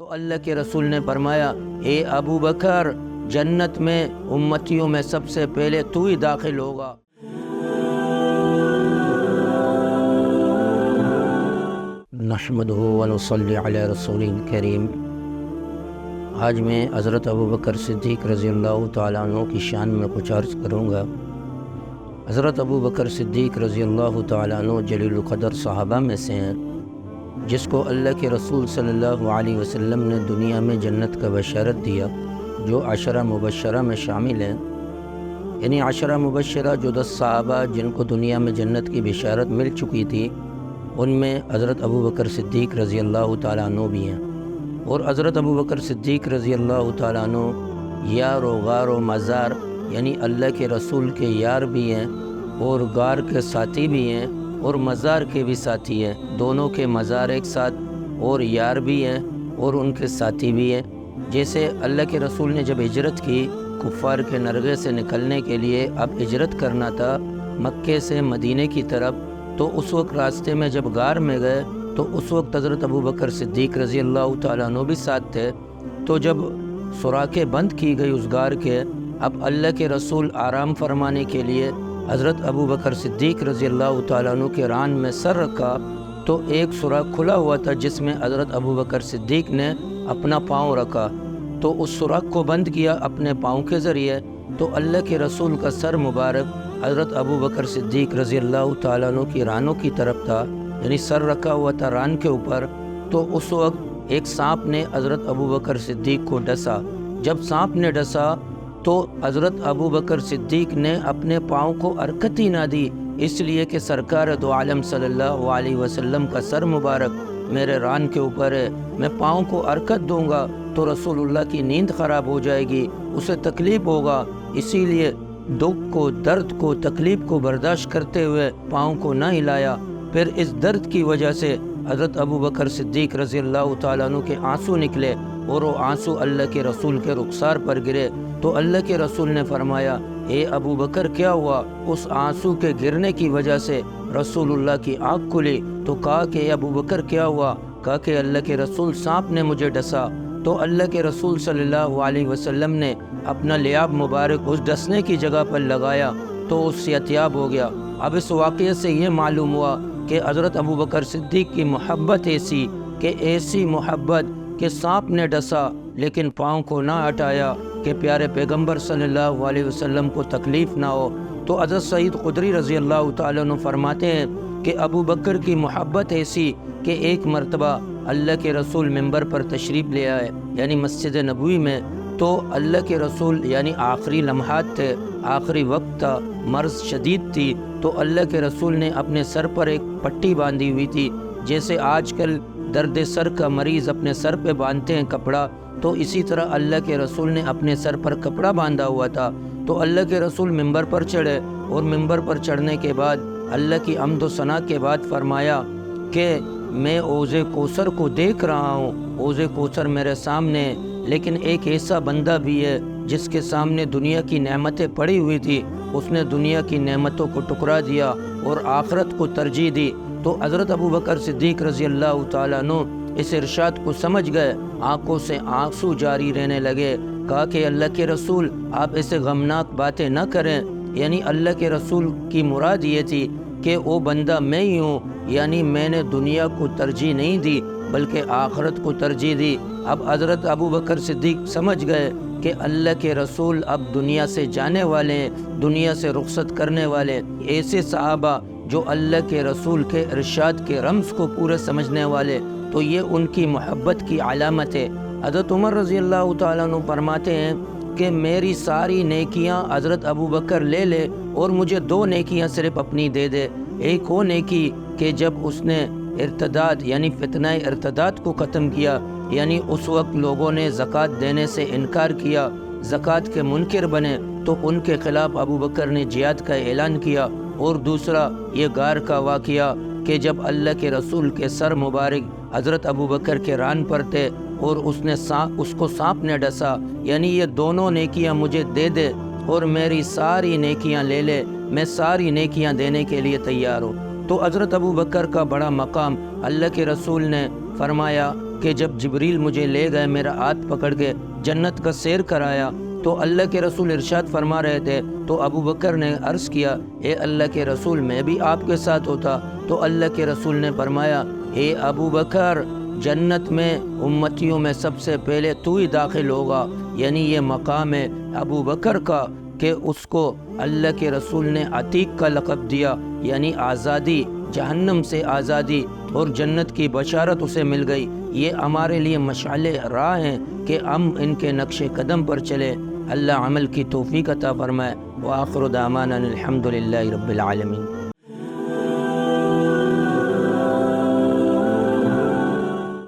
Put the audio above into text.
تو اللہ کے رسول نے فرمایا اے ابو بکر جنت میں امتیوں میں سب سے پہلے تو ہی داخل ہوگا۔ نحمدہ ونصلی علی رسول کریم۔ آج میں حضرت ابو بکر صدیق رضی اللہ تعالیٰ عنہ کی شان میں کچھ عرض کروں گا۔ حضرت ابو بکر صدیق رضی اللہ تعالیٰ عنہ جلیل القدر صحابہ میں سے ہیں، جس کو اللہ کے رسول صلی اللہ علیہ وسلم نے دنیا میں جنت کا بشارت دیا، جو عشرہ مبشرہ میں شامل ہیں۔ یعنی عشرہ مبشرہ جو 10 صحابہ جن کو دنیا میں جنت کی بشارت مل چکی تھی، ان میں حضرت ابو بکر صدیق رضی اللہ تعالیٰ عنہ بھی ہیں۔ اور حضرت ابو بکر صدیق رضی اللہ تعالیٰ عنہ یار و غار و مزار یعنی اللہ کے رسول کے یار بھی ہیں، اور غار کے ساتھی بھی ہیں، اور مزار کے بھی ساتھی ہیں۔ دونوں کے مزار ایک ساتھ، اور یار بھی ہیں اور ان کے ساتھی بھی ہیں۔ جیسے اللہ کے رسول نے جب ہجرت کی کفار کے نرغے سے نکلنے کے لیے، اب ہجرت کرنا تھا مکے سے مدینے کی طرف، تو اس وقت راستے میں جب غار میں گئے تو اس وقت حضرت ابو بکر صدیق رضی اللہ تعالیٰ عنہ بھی ساتھ تھے۔ تو جب سوراخیں بند کی گئی اس غار کے، اب اللہ کے رسول آرام فرمانے کے لیے حضرت ابو بکر صدیق رضی اللہ تعالیٰ عنہ کے ران میں سر رکھا، تو ایک سوراخ کھلا ہوا تھا جس میں حضرت ابو بکر صدیق نے اپنا پاؤں رکھا، تو اس سوراخ کو بند کیا اپنے پاؤں کے ذریعے، تو اللہ کے رسول کا سر مبارک حضرت ابو بکر صدیق رضی اللہ تعالیٰ عنہ کی رانوں کی طرف تھا، یعنی سر رکھا ہوا تھا ران کے اوپر۔ تو اس وقت ایک سانپ نے حضرت ابو بکر صدیق کو ڈسا۔ جب سانپ نے ڈسا تو حضرت ابو بکر صدیق نے اپنے پاؤں کو حرکت ہی نہ دی، اس لیے کہ سرکار دو عالم صلی اللہ علیہ وسلم کا سر مبارک میرے ران کے اوپر ہے، میں پاؤں کو حرکت دوں گا تو رسول اللہ کی نیند خراب ہو جائے گی، اسے تکلیف ہوگا، اسی لیے دکھ کو، درد کو، تکلیف کو برداشت کرتے ہوئے پاؤں کو نہ ہلایا۔ پھر اس درد کی وجہ سے حضرت ابو بکر صدیق رضی اللہ تعالیٰ عنہ کے آنسو نکلے، اور وہ آنسو اللہ کے رسول کے رخسار پر گرے۔ تو اللہ کے رسول نے فرمایا اے ابو بکر کیا ہوا؟ اس آنسو کے گرنے کی وجہ سے رسول اللہ کی آنکھ کھلی، تو کہا کہ اے ابو بکر کیا ہوا؟ کہا کہ اللہ کے رسول سانپ نے مجھے ڈسا۔ تو اللہ کے رسول صلی اللہ علیہ وسلم نے اپنا لیاب مبارک اس ڈسنے کی جگہ پر لگایا، تو اس صحتیاب ہو گیا۔ اب اس واقعے سے یہ معلوم ہوا کہ حضرت ابو بکر صدیق کی محبت ایسی کہ ایسی محبت کہ سانپ نے ڈسا لیکن پاؤں کو نہ ہٹایا کہ پیارے پیغمبر صلی اللہ علیہ وسلم کو تکلیف نہ ہو۔ تو حضرت سعید خدری رضی اللہ تعالیٰ عنہ فرماتے ہیں کہ ابو بکر کی محبت ایسی کہ ایک مرتبہ اللہ کے رسول ممبر پر تشریف لے آئے، یعنی مسجد نبوی میں، تو اللہ کے رسول یعنی آخری لمحات تھے، آخری وقت تھا، مرض شدید تھی، تو اللہ کے رسول نے اپنے سر پر ایک پٹی باندھی ہوئی تھی، جیسے آج کل درد سر کا مریض اپنے سر پہ باندھتے ہیں کپڑا، تو اسی طرح اللہ کے رسول نے اپنے سر پر کپڑا باندھا ہوا تھا۔ تو اللہ کے رسول ممبر پر چڑھے، اور ممبر پر چڑھنے کے بعد اللہ کی حمد و ثنا کے بعد فرمایا کہ میں حوض کوثر کو دیکھ رہا ہوں، حوض کوثر میرے سامنے، لیکن ایک ایسا بندہ بھی ہے جس کے سامنے دنیا کی نعمتیں پڑی ہوئی تھی، اس نے دنیا کی نعمتوں کو ٹکرا دیا اور آخرت کو ترجیح دی۔ تو حضرت ابو بکر صدیق رضی اللہ تعالیٰ عنہ اس ارشاد کو سمجھ گئے، آنکھوں سے آنسو جاری رہنے لگے۔ کہا کہ اللہ کے رسول آپ ایسے غمناک باتیں نہ کریں، یعنی اللہ کے رسول کی مراد یہ تھی کہ وہ بندہ میں ہی ہوں، یعنی میں نے دنیا کو ترجیح نہیں دی بلکہ آخرت کو ترجیح دی۔ اب حضرت ابو بکر صدیق سمجھ گئے کہ اللہ کے رسول اب دنیا سے جانے والے ہیں، دنیا سے رخصت کرنے والے ہیں۔ ایسے صحابہ جو اللہ کے رسول کے ارشاد کے رمز کو پورے سمجھنے والے، تو یہ ان کی محبت کی علامت ہے۔ حضرت عمر رضی اللہ تعالیٰ عنہ فرماتے ہیں کہ میری ساری نیکیاں حضرت ابو بکر لے لے اور مجھے 2 نیکیاں صرف اپنی دے دے۔ ایک وہ نیکی کہ جب اس نے ارتداد یعنی فتنہ ارتداد کو ختم کیا، یعنی اس وقت لوگوں نے زکوٰۃ دینے سے انکار کیا، زکوٰۃ کے منکر بنے، تو ان کے خلاف ابو بکر نے جہاد کا اعلان کیا۔ اور دوسرا یہ غار کا واقعہ کہ جب اللہ کے رسول کے سر مبارک حضرت ابو بکر کے ران پر تھے اور اس کو سانپ نے ڈسا، یعنی یہ دونوں نیکیاں مجھے دے دے اور میری ساری نیکیاں لے لے، میں ساری نیکیاں دینے کے لیے تیار ہوں۔ تو حضرت ابو بکر کا بڑا مقام اللہ کے رسول نے فرمایا کہ جب جبریل مجھے لے گئے، میرا ہاتھ پکڑ کے جنت کا سیر کرایا، تو اللہ کے رسول ارشاد فرما رہے تھے، تو ابو بکر نے عرض کیا، اے اللہ کے رسول میں بھی آپ کے ساتھ ہوتا؟ تو اللہ کے رسول نے فرمایا، اے ابو بکر، جنت میں امتیوں میں سب سے پہلے تو ہی داخل ہوگا۔ یعنی یہ مقام ہے ابو بکر کا کہ اس کو اللہ کے رسول نے عتیق کا لقب دیا، یعنی آزادی، جہنم سے آزادی اور جنت کی بشارت اسے مل گئی۔ یہ ہمارے لیے مشعل راہ ہیں کہ ہم ان کے نقش قدم پر چلے۔ اللہ عمل کی توفیق عطا فرمائے۔ وآخر دعوانا الحمد للہ رب العالمین۔